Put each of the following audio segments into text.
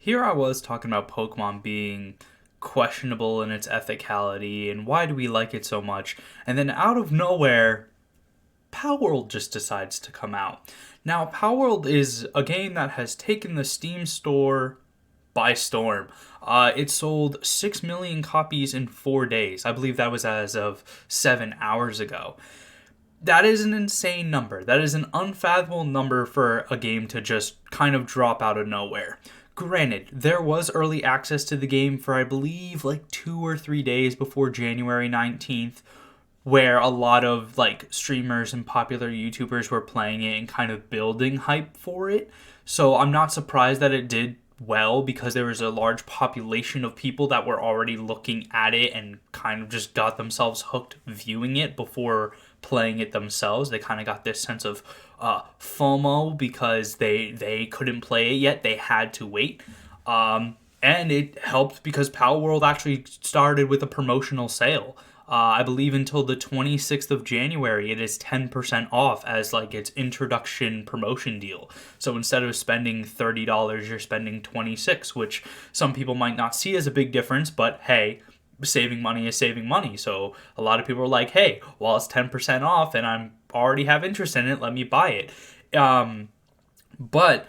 Here I was talking about Pokemon being questionable in its ethicality and why do we like it so much, and then out of nowhere, Palworld just decides to come out. Now, Palworld is a game that has taken the Steam store by storm. It sold 6 million copies in 4 days. I believe that was as of 7 hours ago. That is an insane number. That is an unfathomable number for a game to just kind of drop out of nowhere. Granted, there was early access to the game for I believe like 2 or 3 days before January 19th, where a lot of like streamers and popular YouTubers were playing it and kind of building hype for it. So I'm not surprised that it did well because there was a large population of people that were already looking at it and kind of just got themselves hooked viewing it before playing it themselves. They kind of got this sense of FOMO because they couldn't play it yet. They had to wait. And it helped because Palworld actually started with a promotional sale. I believe until the 26th of January, it is 10% off as like its introduction promotion deal. So instead of spending $30, you're spending 26, which some people might not see as a big difference, but hey, saving money is saving money. So a lot of people are like, hey, well, it's 10% off and I'm already have interest in it, let me buy it. But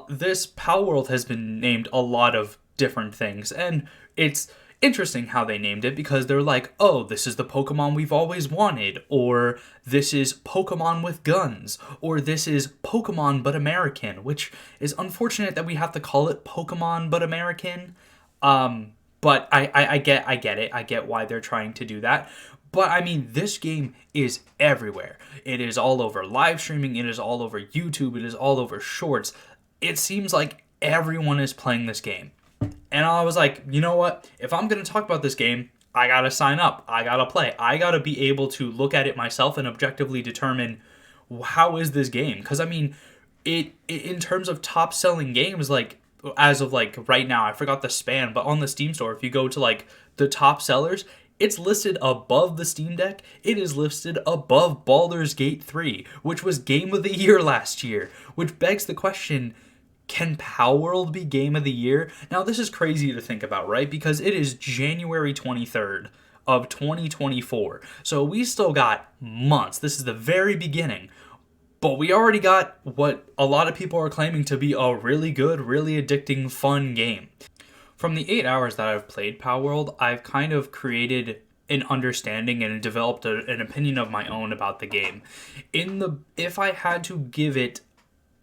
this Palworld has been named a lot of different things, and it's interesting how they named it because they're like, oh, this is the Pokemon we've always wanted, or this is Pokemon with guns, or this is Pokemon but American, which is unfortunate that we have to call it Pokemon but American. But I get it. I get why they're trying to do that. But I mean, this game is everywhere. It is all over live streaming. It is all over YouTube. It is all over shorts. It seems like everyone is playing this game. And I was like, you know what? If I'm going to talk about this game, I got to sign up. I got to play. I got to be able to look at it myself and objectively determine how is this game? Because I mean, it in terms of top selling games, like as of like right now, I forgot the span, but on the Steam store, if you go to like the top sellers, it's listed above the Steam Deck. It is listed above Baldur's Gate 3, which was Game of the Year last year, which begs the question, can Palworld be Game of the Year? Now, this is crazy to think about, right? Because it is January 23rd of 2024. So we still got months. This is the very beginning. But we already got what a lot of people are claiming to be a really good, really addicting, fun game. From the 8 hours that I've played Palworld, I've kind of created an understanding and developed an opinion of my own about the game. If I had to give it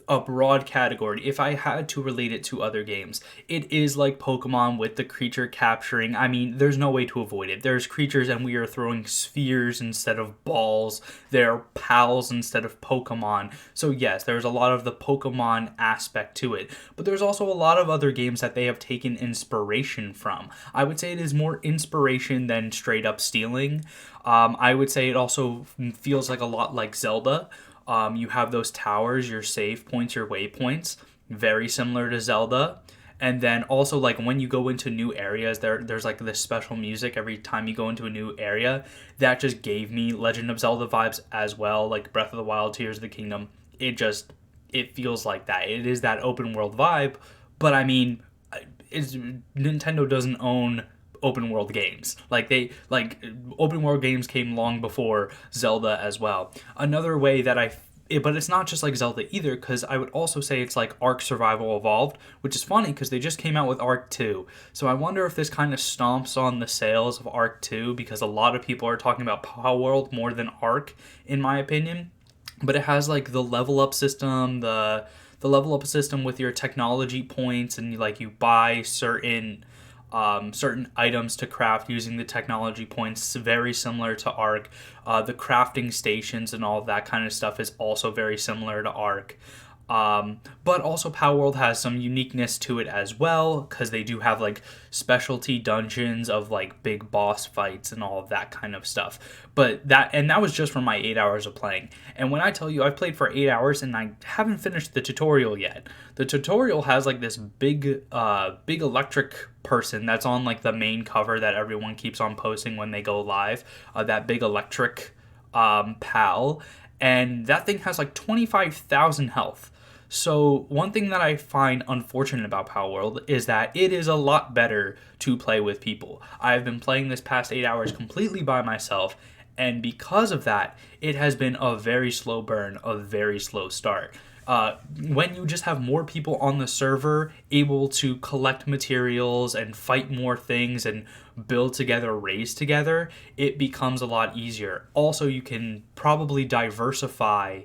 a broad category, if I had to relate it to other games, it is like Pokemon with the creature capturing. I mean, there's no way to avoid it. There's creatures and we are throwing spheres instead of balls. They're pals instead of Pokemon. So yes, there's a lot of the Pokemon aspect to it. But there's also a lot of other games that they have taken inspiration from. I would say it is more inspiration than straight up stealing. I would say it also feels like a lot like Zelda. You have those towers, your save points, your waypoints, very similar to Zelda. And then also like when you go into new areas, there's like this special music every time you go into a new area that just gave me Legend of Zelda vibes as well, like Breath of the Wild, Tears of the Kingdom. It feels like that. It is that open world vibe, but I mean, Nintendo doesn't own open world games. Open world games came long before Zelda as well. Another way that but it's not just like Zelda either, because I would also say it's like Ark Survival Evolved, which is funny because they just came out with Ark 2. So I wonder if this kind of stomps on the sales of Ark 2, because a lot of people are talking about Palworld more than Ark, in my opinion. But it has like the level up system, the level up system with your technology points, and like you buy certain items to craft using the technology points, very similar to Ark. The crafting stations and all of that kind of stuff is also very similar to Ark. But also Palworld has some uniqueness to it as well, because they do have like specialty dungeons of like big boss fights and all of that kind of stuff. But that was just from my 8 hours of playing. And when I tell you I've played for 8 hours and I haven't finished the tutorial yet. The tutorial has like this big electric person that's on like the main cover that everyone keeps on posting when they go live. That big electric pal. And that thing has like 25,000 health. So, one thing that I find unfortunate about Palworld is that it is a lot better to play with people. I've been playing this past 8 hours completely by myself, and because of that, it has been a very slow burn, a very slow start. When you just have more people on the server able to collect materials and fight more things and build together, raise together, it becomes a lot easier. Also, you can probably diversify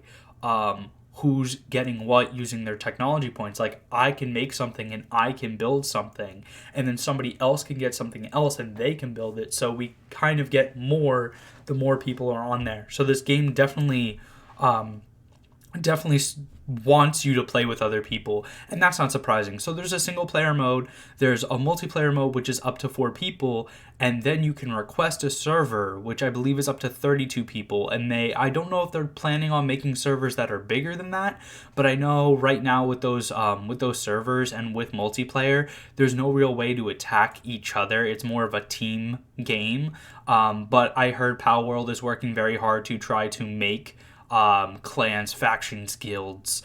who's getting what using their technology points. Like, I can make something and I can build something, and then somebody else can get something else and they can build it. So we kind of get more the more people are on there. So this game definitely wants you to play with other people, and that's not surprising. So there's a single player mode, there's a multiplayer mode which is up to 4 people, and then you can request a server which I believe is up to 32 people. And I don't know if they're planning on making servers that are bigger than that, but I know right now with those servers and with multiplayer, there's no real way to attack each other. It's more of a team game. But I heard Palworld is working very hard to try to make clans, factions, guilds,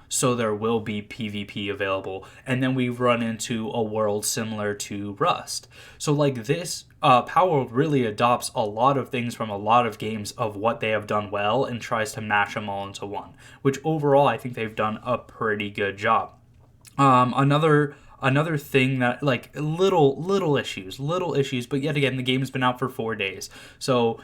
so there will be PvP available. And then we run into a world similar to Rust. So like this, Palworld really adopts a lot of things from a lot of games of what they have done well and tries to mash them all into one, which overall I think they've done a pretty good job. Another thing that, like, little issues, but yet again, the game has been out for 4 days, so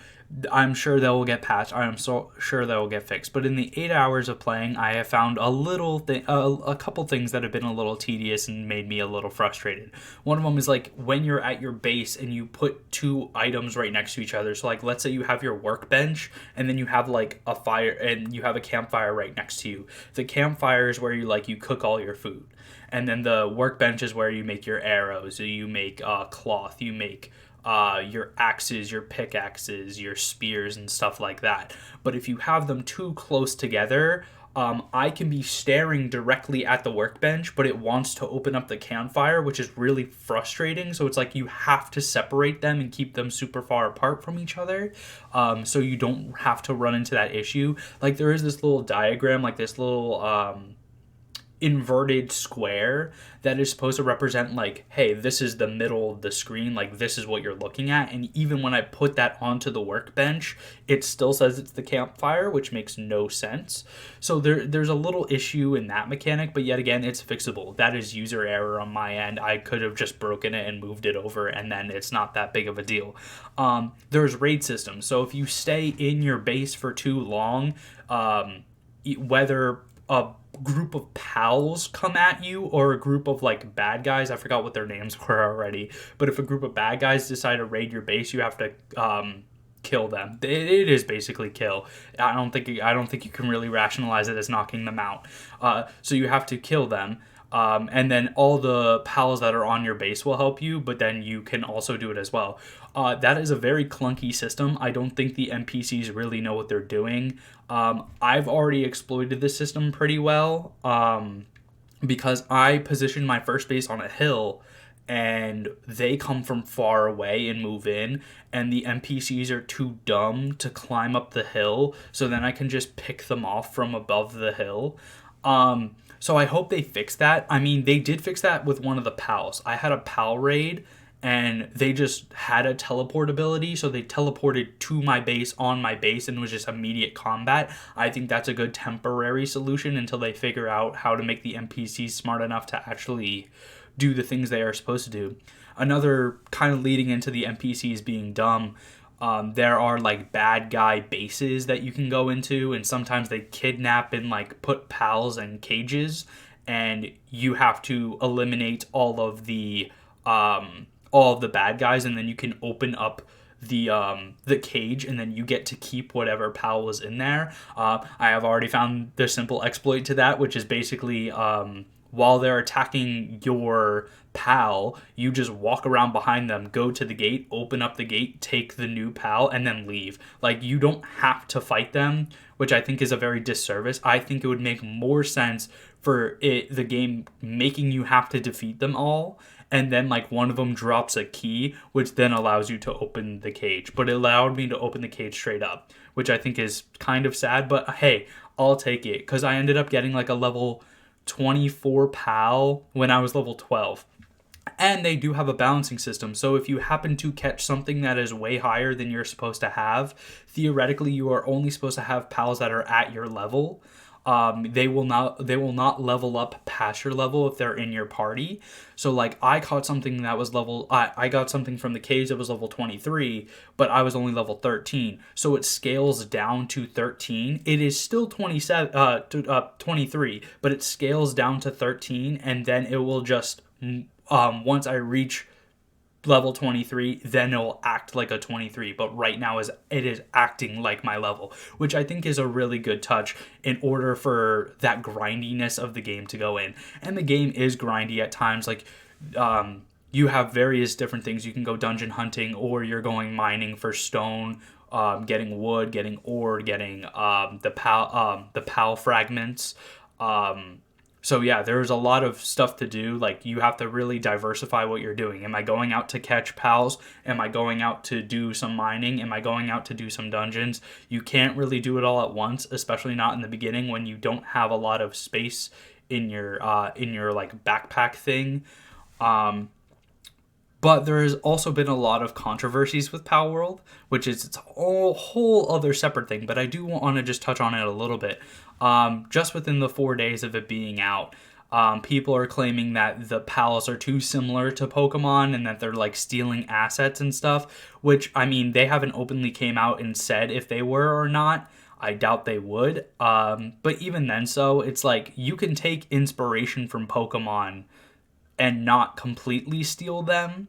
I'm sure they will get patched. I'm so sure they will get fixed. But in the 8 hours of playing, I have found a couple things that have been a little tedious and made me a little frustrated. One of them is like when you're at your base and you put 2 items right next to each other. So like, let's say you have your workbench and then you have like a fire and you have a campfire right next to you. The campfire is where you cook all your food, and then the workbench is where you make your arrows, you make cloth, you make your axes, your pickaxes, your spears, and stuff like that. But if you have them too close together, I can be staring directly at the workbench, but it wants to open up the campfire, which is really frustrating. So it's like you have to separate them and keep them super far apart from each other, so you don't have to run into that issue. Like, there is this little diagram, like this little inverted square that is supposed to represent, like, hey, this is the middle of the screen, like this is what you're looking at. And even when I put that onto the workbench, it still says it's the campfire, which makes no sense. So there's a little issue in that mechanic, but yet again, it's fixable. That is user error on my end. I could have just broken it and moved it over, and then it's not that big of a deal. There's raid systems, so if you stay in your base for too long, whether a group of pals come at you or a group of like bad guys, I forgot what their names were already, but if a group of bad guys decide to raid your base, you have to kill them. It is basically kill. I don't think you can really rationalize it as knocking them out. So you have to kill them. And then all the pals that are on your base will help you, but then you can also do it as well. That is a very clunky system. I don't think the NPCs really know what they're doing. I've already exploited this system pretty well, because I positioned my first base on a hill, and they come from far away and move in, and the NPCs are too dumb to climb up the hill, so then I can just pick them off from above the hill. So I hope they fix that. I mean, they did fix that with one of the pals. I had a pal raid, and they just had a teleport ability, so they teleported to my base, on my base, and it was just immediate combat. I think that's a good temporary solution until they figure out how to make the NPCs smart enough to actually do the things they are supposed to do. Another kind of leading into the NPCs being dumb, there are like bad guy bases that you can go into, and sometimes they kidnap and like put pals in cages, and you have to eliminate all of the bad guys, and then you can open up the cage, and then you get to keep whatever pal was in there. I have already found the simple exploit to that, which is basically while they're attacking your pal, you just walk around behind them, go to the gate, open up the gate, take the new pal, and then leave. Like, you don't have to fight them, which I think is a very disservice. I think it would make more sense for the game making you have to defeat them all, and then like one of them drops a key, which then allows you to open the cage. But it allowed me to open the cage straight up, which I think is kind of sad. But hey, I'll take it. Because I ended up getting like a level 24 PAL when I was level 12. And they do have a balancing system. So if you happen to catch something that is way higher than you're supposed to have, theoretically you are only supposed to have pals that are at your level. They will not level up past your level if they're in your party. So like I caught something that was I got something from the caves that was level 23, but I was only level 13. So it scales down to 13. It is still 23, but it scales down to 13, and then it will just once I reach level 23, then it'll act like a 23, but right now it is acting like my level, which I think is a really good touch in order for that grindiness of the game to go in. And the game is grindy at times. Like you have various different things. You can go dungeon hunting, or you're going mining for stone, getting wood, getting ore, getting the pal fragments. So yeah, there's a lot of stuff to do. Like you have to really diversify what you're doing. Am I going out to catch pals? Am I going out to do some mining? Am I going out to do some dungeons? You can't really do it all at once, especially not in the beginning when you don't have a lot of space in your like backpack thing. But there has also been a lot of controversies with Palworld, which is its whole other separate thing. But I do want to just touch on it a little bit. Just within the 4 days of it being out, people are claiming that the pals are too similar to Pokemon and that they're like stealing assets and stuff. Which, I mean, they haven't openly came out and said if they were or not. I doubt they would. But even then, so it's like you can take inspiration from Pokemon and not completely steal them.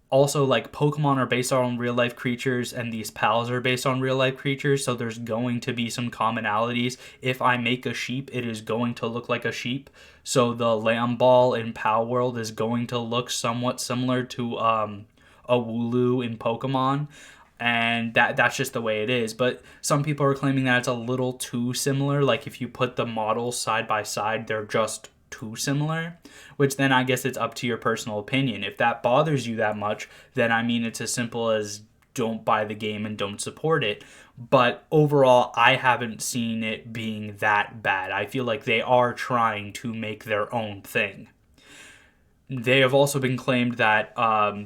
Also, like, Pokemon are based on real life creatures, and these pals are based on real life creatures, so there's going to be some commonalities. If I make a sheep, it is going to look like a sheep. So the Lamball in Palworld is going to look somewhat similar to a Wooloo in Pokemon. And that's just the way it is. But some people are claiming that it's a little too similar. Like, if you put the models side by side, they're just too similar, which then I guess it's up to your personal opinion. If that bothers you that much, then I mean, it's as simple as don't buy the game and don't support it. But overall, I haven't seen it being that bad. I feel like they are trying to make their own thing. They have also been claimed that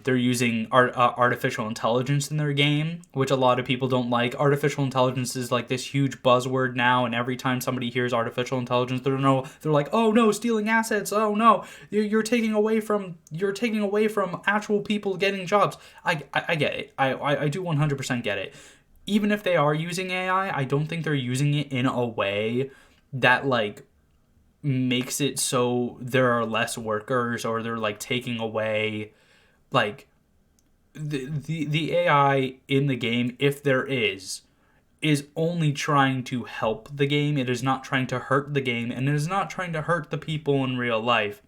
they're using artificial intelligence in their game, which a lot of people don't like. Artificial intelligence is like this huge buzzword now, and every time somebody hears artificial intelligence, they're like, "Oh no, stealing assets! Oh no, you're taking away from actual people getting jobs." I get it. I do 100% get it. Even if they are using AI, I don't think they're using it in a way that like makes it so there are less workers, or they're like taking away like the AI in the game, if there is only trying to help the game. It is not trying to hurt the game, and it is not trying to hurt the people in real life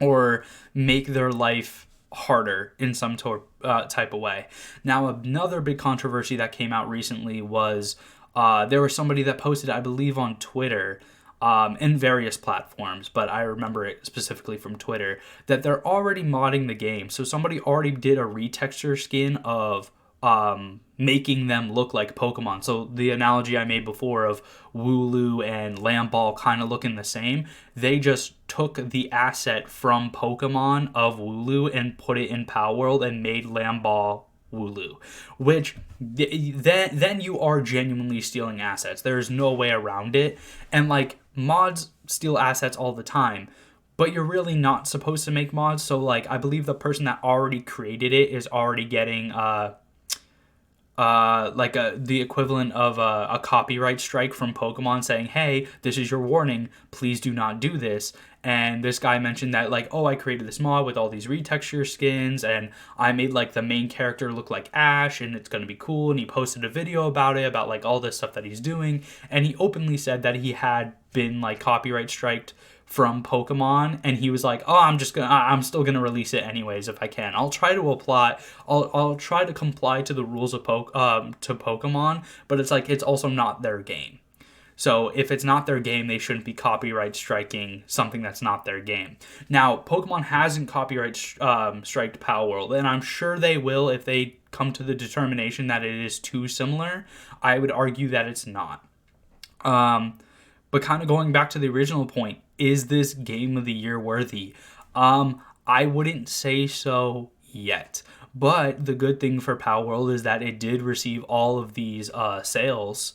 or make their life harder in some type of way. Now, another big controversy that came out recently was there was somebody that posted, I believe on Twitter, in various platforms, but I remember it specifically from Twitter, that they're already modding the game. So somebody already did a retexture skin of making them look like Pokemon. So the analogy I made before of Wooloo and Lamball kind of looking the same, they just took the asset from Pokemon of Wooloo and put it in Palworld and made Lamball Wooloo, which then you are genuinely stealing assets. There's no way around it. And like, mods steal assets all the time, but you're really not supposed to make mods. So like, I believe the person that already created it is already getting the equivalent of a copyright strike from Pokemon saying, "Hey, this is your warning, please do not do this." And this guy mentioned that like, "Oh, I created this mod with all these retexture skins, and I made like the main character look like Ash, and it's gonna be cool." And he posted a video about it, about like all this stuff that he's doing, and he openly said that he had been like copyright striked from Pokemon, and he was like, "Oh, I'm still gonna release it anyways if I can. I'll try to comply to the rules of Pokemon, but it's like, it's also not their game. So if it's not their game, they shouldn't be copyright striking something that's not their game." Now, Pokemon hasn't copyright striked Palworld, and I'm sure they will if they come to the determination that it is too similar. I would argue that it's not. But kind of going back to the original point, is this Game of the Year worthy? I wouldn't say so yet. But the good thing for Palworld is that it did receive all of these sales.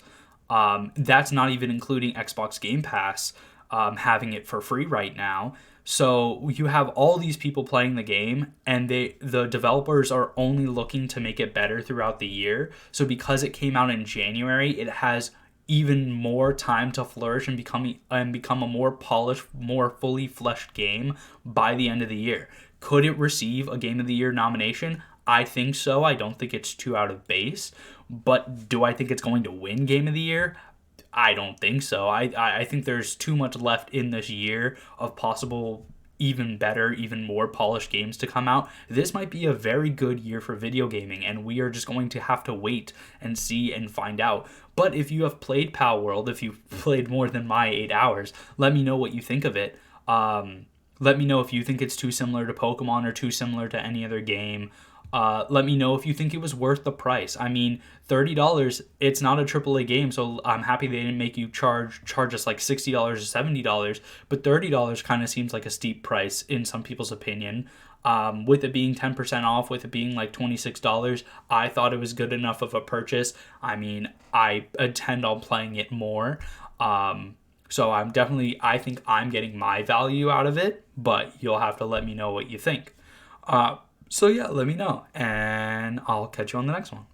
That's not even including Xbox Game Pass having it for free right now. So you have all these people playing the game, and the developers are only looking to make it better throughout the year. So because it came out in January, it has even more time to flourish and become a more polished, more fully fleshed game by the end of the year. Could it receive a Game of the Year nomination? I think so. I don't think it's too out of base. But do I think it's going to win Game of the Year? I don't think so. I think there's too much left in this year of possible even better, even more polished games to come out. This might be a very good year for video gaming, and we are just going to have to wait and see and find out. But if you have played Palworld, if you've played more than my 8 hours, let me know what you think of it. Let me know if you think it's too similar to Pokemon or too similar to any other game. Let me know if you think it was worth the price. I mean, $30, it's not a AAA game, so I'm happy they didn't make you charge us like $60 or $70, but $30 kind of seems like a steep price in some people's opinion. With it being 10% off, with it being like $26, I thought it was good enough of a purchase. I mean, I intend on playing it more. So I think I'm getting my value out of it, but you'll have to let me know what you think. So yeah, let me know, and I'll catch you on the next one.